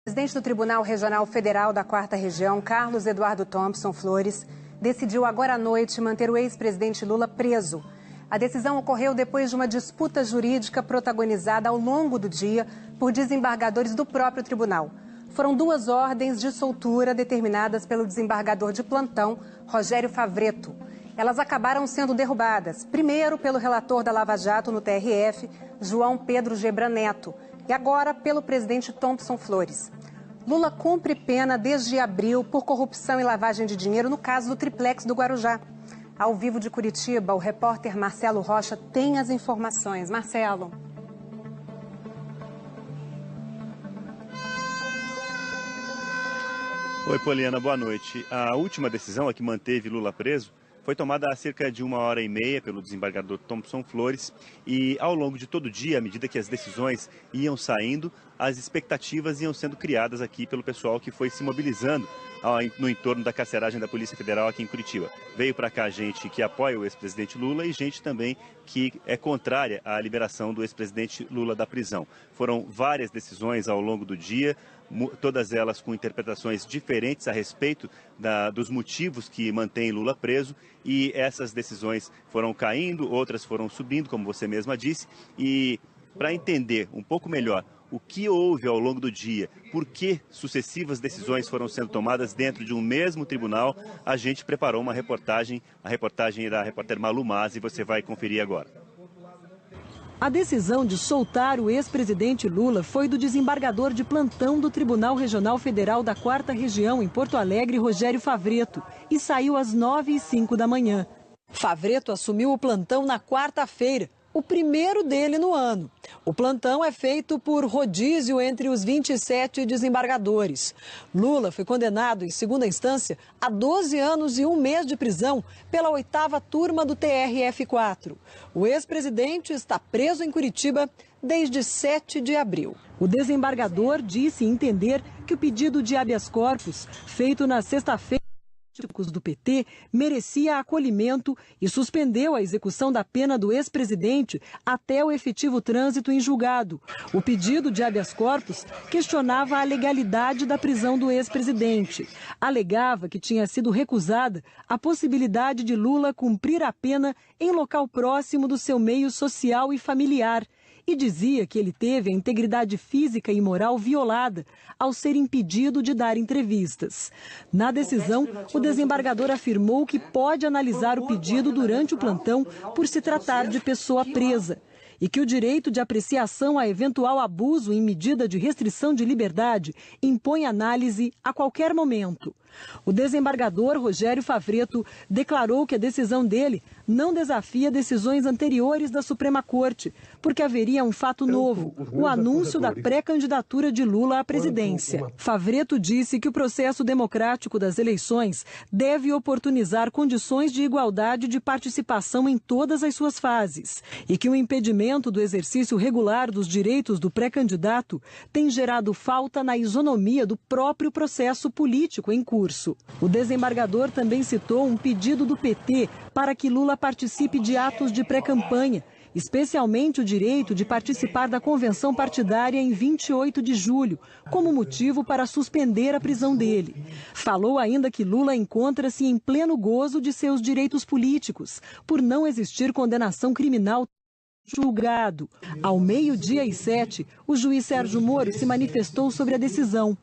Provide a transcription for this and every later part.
O presidente do Tribunal Regional Federal da 4ª Região, Carlos Eduardo Thompson Flores, decidiu agora à noite manter o ex-presidente Lula preso. A decisão ocorreu depois de uma disputa jurídica protagonizada ao longo do dia por desembargadores do próprio tribunal. Foram 2 ordens de soltura determinadas pelo desembargador de plantão, Rogério Favretto. Elas acabaram sendo derrubadas, primeiro pelo relator da Lava Jato no TRF, João Pedro Gebran Neto, e agora pelo presidente Thompson Flores. Lula cumpre pena desde abril por corrupção e lavagem de dinheiro no caso do triplex do Guarujá. Ao vivo de Curitiba, o repórter Marcelo Rocha tem as informações. Marcelo. Oi, Poliana, boa noite. A última decisão, a que manteve Lula preso, foi tomada há cerca de 1h30 pelo desembargador Thompson Flores e ao longo de todo o dia, à medida que as decisões iam saindo, as expectativas iam sendo criadas aqui pelo pessoal que foi se mobilizando no entorno da carceragem da Polícia Federal aqui em Curitiba. Veio para cá gente que apoia o ex-presidente Lula e gente também que é contrária à liberação do ex-presidente Lula da prisão. Foram várias decisões ao longo do dia, todas elas com interpretações diferentes a respeito dos motivos que mantêm Lula preso, e essas decisões foram caindo, outras foram subindo, como você mesma disse, e para entender um pouco melhor o que houve ao longo do dia, por que sucessivas decisões foram sendo tomadas dentro de um mesmo tribunal, a gente preparou uma reportagem, a reportagem da repórter Malu Mazzi, você vai conferir agora. A decisão de soltar o ex-presidente Lula foi do desembargador de plantão do Tribunal Regional Federal da 4ª Região, em Porto Alegre, Rogério Favretto, e saiu às 9h05 da manhã. Favretto assumiu o plantão na quarta-feira, o primeiro dele no ano. O plantão é feito por rodízio entre os 27 desembargadores. Lula foi condenado em segunda instância a 12 anos e 1 mês de prisão pela 8ª turma do TRF4. O ex-presidente está preso em Curitiba desde 7 de abril. O desembargador disse entender que o pedido de habeas corpus, feito na sexta-feira, do PT, merecia acolhimento e suspendeu a execução da pena do ex-presidente até o efetivo trânsito em julgado. O pedido de habeas corpus questionava a legalidade da prisão do ex-presidente. Alegava que tinha sido recusada a possibilidade de Lula cumprir a pena em local próximo do seu meio social e familiar. E dizia que ele teve a integridade física e moral violada ao ser impedido de dar entrevistas. Na decisão, o desembargador afirmou que pode analisar o pedido durante o plantão por se tratar de pessoa presa e que o direito de apreciação a eventual abuso em medida de restrição de liberdade impõe análise a qualquer momento. O desembargador Rogério Favretto declarou que a decisão dele não desafia decisões anteriores da Suprema Corte, porque haveria um fato novo, o anúncio da pré-candidatura de Lula à presidência. Favretto disse que o processo democrático das eleições deve oportunizar condições de igualdade de participação em todas as suas fases e que o impedimento do exercício regular dos direitos do pré-candidato tem gerado falta na isonomia do próprio processo político em curso. O desembargador também citou um pedido do PT para que Lula participe de atos de pré-campanha, especialmente o direito de participar da convenção partidária em 28 de julho, como motivo para suspender a prisão dele. Falou ainda que Lula encontra-se em pleno gozo de seus direitos políticos, por não existir condenação criminal julgado. Ao 12h07, o juiz Sérgio Moro se manifestou sobre a decisão.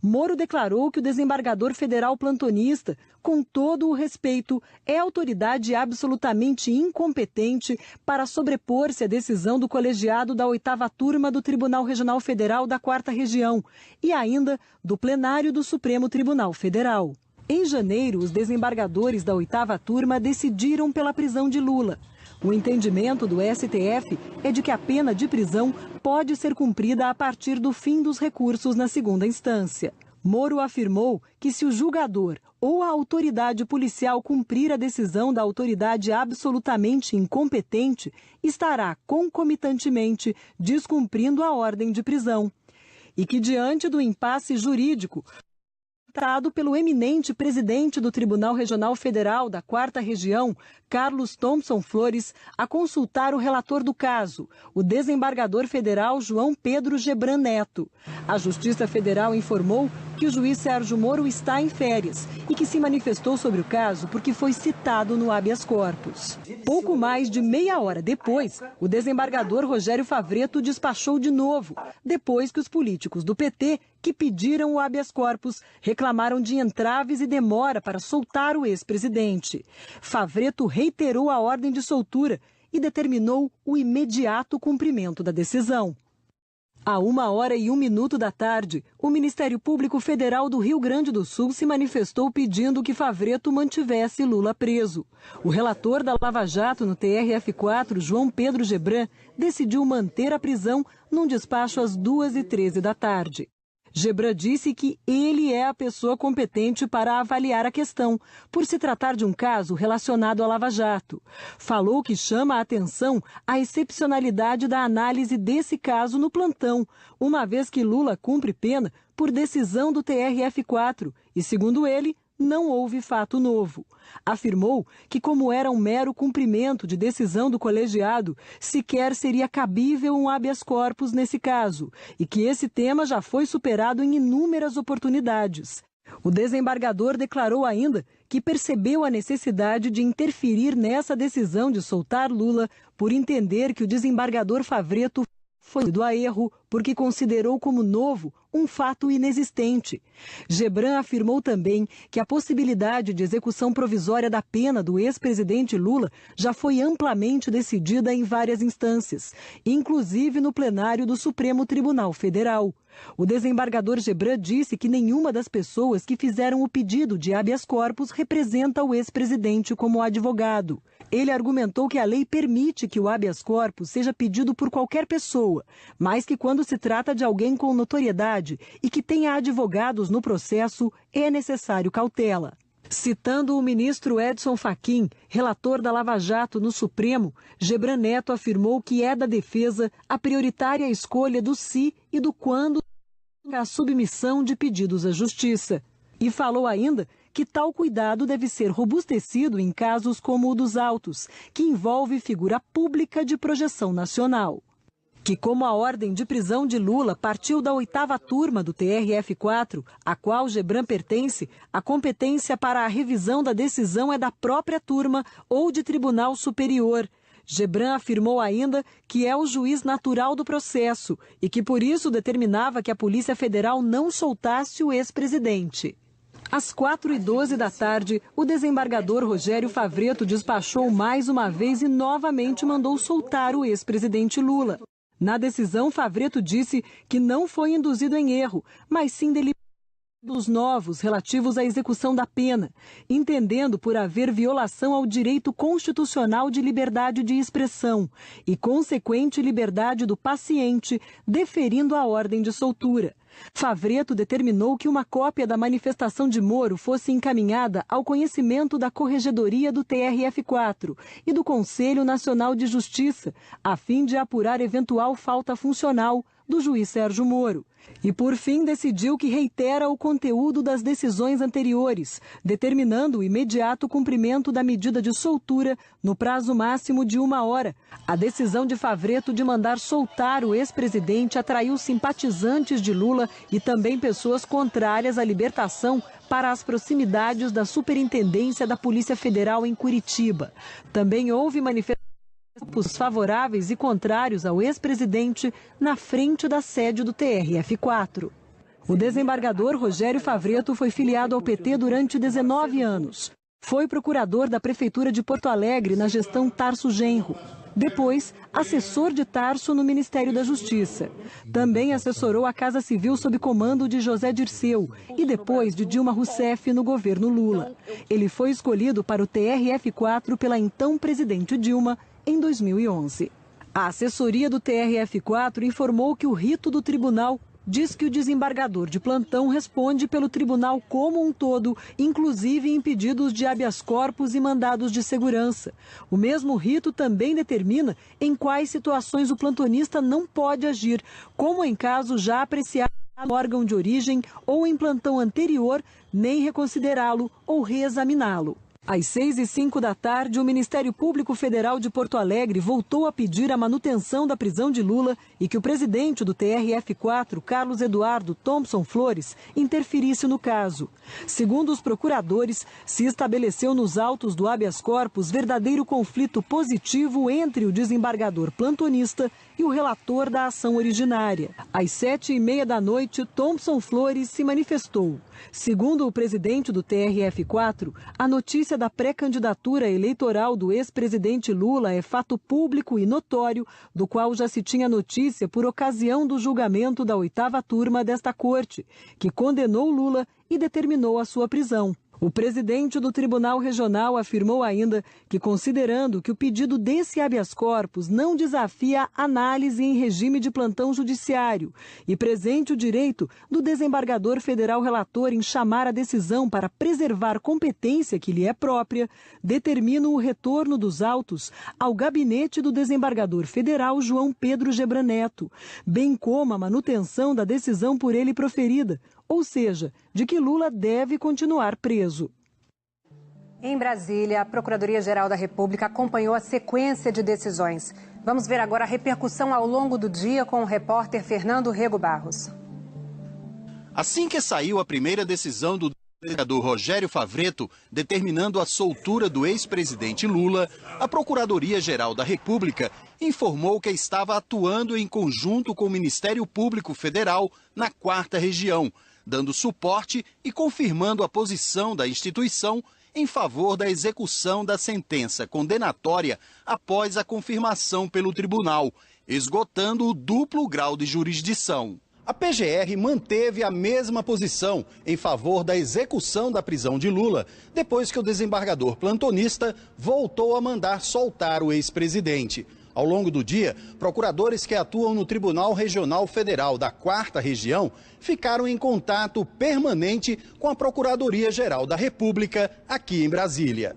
Moro declarou que o desembargador federal plantonista, com todo o respeito, é autoridade absolutamente incompetente para sobrepor-se à decisão do colegiado da 8ª turma do Tribunal Regional Federal da 4ª Região e ainda do plenário do Supremo Tribunal Federal. Em janeiro, os desembargadores da 8ª turma decidiram pela prisão de Lula. O entendimento do STF é de que a pena de prisão pode ser cumprida a partir do fim dos recursos na segunda instância. Moro afirmou que se o julgador ou a autoridade policial cumprir a decisão da autoridade absolutamente incompetente, estará concomitantemente descumprindo a ordem de prisão. E que, diante do impasse jurídico, Tratado pelo eminente presidente do Tribunal Regional Federal da 4ª Região, Carlos Thompson Flores, a consultar o relator do caso, o desembargador federal João Pedro Gebran Neto. A Justiça Federal informou que o juiz Sérgio Moro está em férias e que se manifestou sobre o caso porque foi citado no habeas corpus. Pouco mais de meia hora depois, o desembargador Rogério Favreto despachou de novo, depois que os políticos do PT que pediram o habeas corpus reclamaram de entraves e demora para soltar o ex-presidente. Favreto reiterou a ordem de soltura e determinou o imediato cumprimento da decisão. À 1h01 da tarde, o Ministério Público Federal do Rio Grande do Sul se manifestou pedindo que Favreto mantivesse Lula preso. O relator da Lava Jato no TRF4, João Pedro Gebran, decidiu manter a prisão num despacho às 2h13 da tarde. Gebran disse que ele é a pessoa competente para avaliar a questão, por se tratar de um caso relacionado à Lava Jato. Falou que chama a atenção a excepcionalidade da análise desse caso no plantão, uma vez que Lula cumpre pena por decisão do TRF4 e, segundo ele, não houve fato novo. Afirmou que, como era um mero cumprimento de decisão do colegiado, sequer seria cabível um habeas corpus nesse caso e que esse tema já foi superado em inúmeras oportunidades. O desembargador declarou ainda que percebeu a necessidade de interferir nessa decisão de soltar Lula por entender que o desembargador Favreto foi induzido a erro porque considerou como novo um fato inexistente. Gebran afirmou também que a possibilidade de execução provisória da pena do ex-presidente Lula já foi amplamente decidida em várias instâncias, inclusive no plenário do Supremo Tribunal Federal. O desembargador Gebran disse que nenhuma das pessoas que fizeram o pedido de habeas corpus representa o ex-presidente como advogado. Ele argumentou que a lei permite que o habeas corpus seja pedido por qualquer pessoa, mas que quando se trata de alguém com notoriedade e que tenha advogados no processo, é necessário cautela. Citando o ministro Edson Fachin, relator da Lava Jato no Supremo, Gebran Neto afirmou que é da defesa a prioritária escolha do se e do quando a submissão de pedidos à justiça. E falou ainda que tal cuidado deve ser robustecido em casos como o dos autos, que envolve figura pública de projeção nacional. Que como a ordem de prisão de Lula partiu da 8ª turma do TRF4, a qual Gebran pertence, a competência para a revisão da decisão é da própria turma ou de tribunal superior. Gebran afirmou ainda que é o juiz natural do processo e que por isso determinava que a Polícia Federal não soltasse o ex-presidente. Às 4h12 da tarde, o desembargador Rogério Favreto despachou mais uma vez e novamente mandou soltar o ex-presidente Lula. Na decisão, Favreto disse que não foi induzido em erro, mas sim dos novos relativos à execução da pena, entendendo por haver violação ao direito constitucional de liberdade de expressão e consequente liberdade do paciente, deferindo a ordem de soltura. Favreto determinou que uma cópia da manifestação de Moro fosse encaminhada ao conhecimento da Corregedoria do TRF4 e do Conselho Nacional de Justiça, a fim de apurar eventual falta funcional do juiz Sérgio Moro. E, por fim, decidiu que reitera o conteúdo das decisões anteriores, determinando o imediato cumprimento da medida de soltura no prazo máximo de 1 hora. A decisão de Favreto de mandar soltar o ex-presidente atraiu simpatizantes de Lula e também pessoas contrárias à libertação para as proximidades da Superintendência da Polícia Federal em Curitiba. Também houve manifestações favoráveis e contrários ao ex-presidente na frente da sede do TRF4. O desembargador Rogério Favreto foi filiado ao PT durante 19 anos. Foi procurador da Prefeitura de Porto Alegre na gestão Tarso Genro. Depois, assessor de Tarso no Ministério da Justiça. Também assessorou a Casa Civil sob comando de José Dirceu e depois de Dilma Rousseff no governo Lula. Ele foi escolhido para o TRF4 pela então presidente Dilma em 2011. A assessoria do TRF4 informou que o rito do tribunal diz que o desembargador de plantão responde pelo tribunal como um todo, inclusive em pedidos de habeas corpus e mandados de segurança. O mesmo rito também determina em quais situações o plantonista não pode agir, como em caso já apreciado no órgão de origem ou em plantão anterior, nem reconsiderá-lo ou reexaminá-lo. Às 6h05 da tarde, o Ministério Público Federal de Porto Alegre voltou a pedir a manutenção da prisão de Lula e que o presidente do TRF4, Carlos Eduardo Thompson Flores, interferisse no caso. Segundo os procuradores, se estabeleceu nos autos do habeas corpus verdadeiro conflito positivo entre o desembargador plantonista e o relator da ação originária. Às 7h30 da noite, Thompson Flores se manifestou. Segundo o presidente do TRF4, a notícia da pré-candidatura eleitoral do ex-presidente Lula é fato público e notório, do qual já se tinha notícia por ocasião do julgamento da 8ª turma desta corte, que condenou Lula e determinou a sua prisão. O presidente do Tribunal Regional afirmou ainda que, considerando que o pedido desse habeas corpus não desafia análise em regime de plantão judiciário e presente o direito do desembargador federal relator em chamar a decisão para preservar competência que lhe é própria, determina o retorno dos autos ao gabinete do desembargador federal João Pedro Gebran Neto, bem como a manutenção da decisão por ele proferida, ou seja, de que Lula deve continuar preso. Em Brasília, a Procuradoria-Geral da República acompanhou a sequência de decisões. Vamos ver agora a repercussão ao longo do dia com o repórter Fernando Rego Barros. Assim que saiu a primeira decisão do desembargador Rogério Favretto, determinando a soltura do ex-presidente Lula, a Procuradoria-Geral da República informou que estava atuando em conjunto com o Ministério Público Federal na 4ª Região, dando suporte e confirmando a posição da instituição em favor da execução da sentença condenatória após a confirmação pelo tribunal, esgotando o duplo grau de jurisdição. A PGR manteve a mesma posição em favor da execução da prisão de Lula, depois que o desembargador plantonista voltou a mandar soltar o ex-presidente. Ao longo do dia, procuradores que atuam no Tribunal Regional Federal da 4ª Região ficaram em contato permanente com a Procuradoria-Geral da República aqui em Brasília.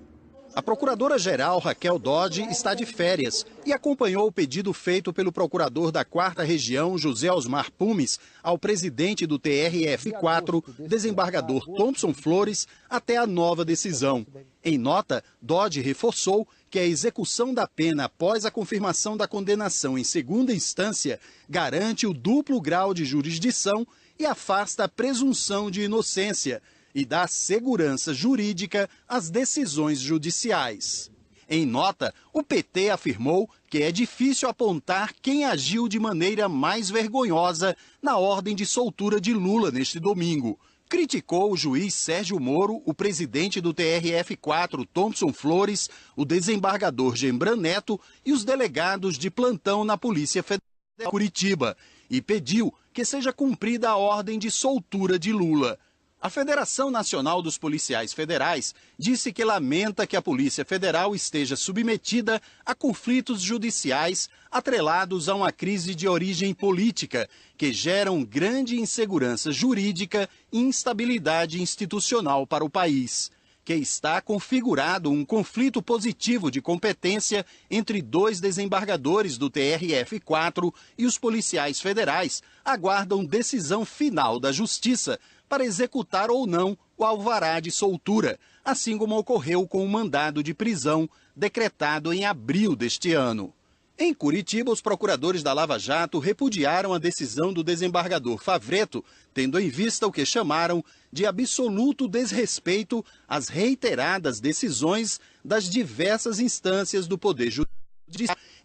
A procuradora-geral Raquel Dodge está de férias e acompanhou o pedido feito pelo procurador da 4ª Região, José Osmar Pumes, ao presidente do TRF4, desembargador Thompson Flores, até a nova decisão. Em nota, Dodge reforçou que a execução da pena após a confirmação da condenação em segunda instância garante o duplo grau de jurisdição e afasta a presunção de inocência e dá segurança jurídica às decisões judiciais. Em nota, o PT afirmou que é difícil apontar quem agiu de maneira mais vergonhosa na ordem de soltura de Lula neste domingo. Criticou o juiz Sérgio Moro, o presidente do TRF4, Thompson Flores, o desembargador Gebran Neto e os delegados de plantão na Polícia Federal de Curitiba e pediu que seja cumprida a ordem de soltura de Lula. A Federação Nacional dos Policiais Federais disse que lamenta que a Polícia Federal esteja submetida a conflitos judiciais atrelados a uma crise de origem política, que geram grande insegurança jurídica e instabilidade institucional para o país. Que está configurado um conflito positivo de competência entre dois desembargadores do TRF4 e os policiais federais aguardam decisão final da Justiça para executar ou não o alvará de soltura, assim como ocorreu com o mandado de prisão decretado em abril deste ano. Em Curitiba, os procuradores da Lava Jato repudiaram a decisão do desembargador Favretto, tendo em vista o que chamaram de absoluto desrespeito às reiteradas decisões das diversas instâncias do Poder Judiciário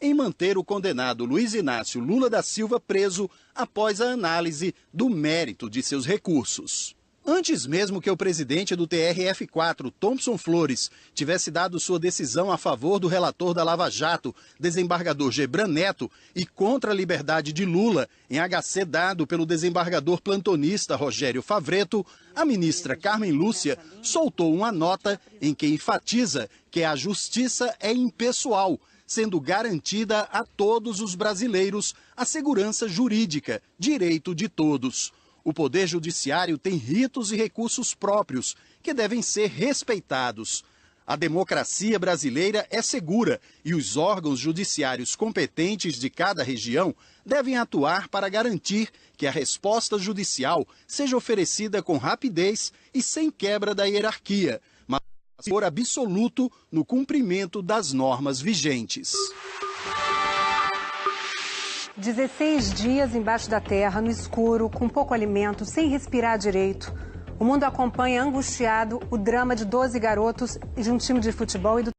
em manter o condenado Luiz Inácio Lula da Silva preso após a análise do mérito de seus recursos. Antes mesmo que o presidente do TRF4, Thompson Flores, tivesse dado sua decisão a favor do relator da Lava Jato, desembargador Gebran Neto, e contra a liberdade de Lula, em HC dado pelo desembargador plantonista Rogério Favretto, a ministra Carmen Lúcia soltou uma nota em que enfatiza que a justiça é impessoal, sendo garantida a todos os brasileiros a segurança jurídica, direito de todos. O Poder Judiciário tem ritos e recursos próprios que devem ser respeitados. A democracia brasileira é segura e os órgãos judiciários competentes de cada região devem atuar para garantir que a resposta judicial seja oferecida com rapidez e sem quebra da hierarquia, mas por absoluto no cumprimento das normas vigentes. 16 dias embaixo da terra, no escuro, com pouco alimento, sem respirar direito. O mundo acompanha angustiado o drama de 12 garotos de um time de futebol e do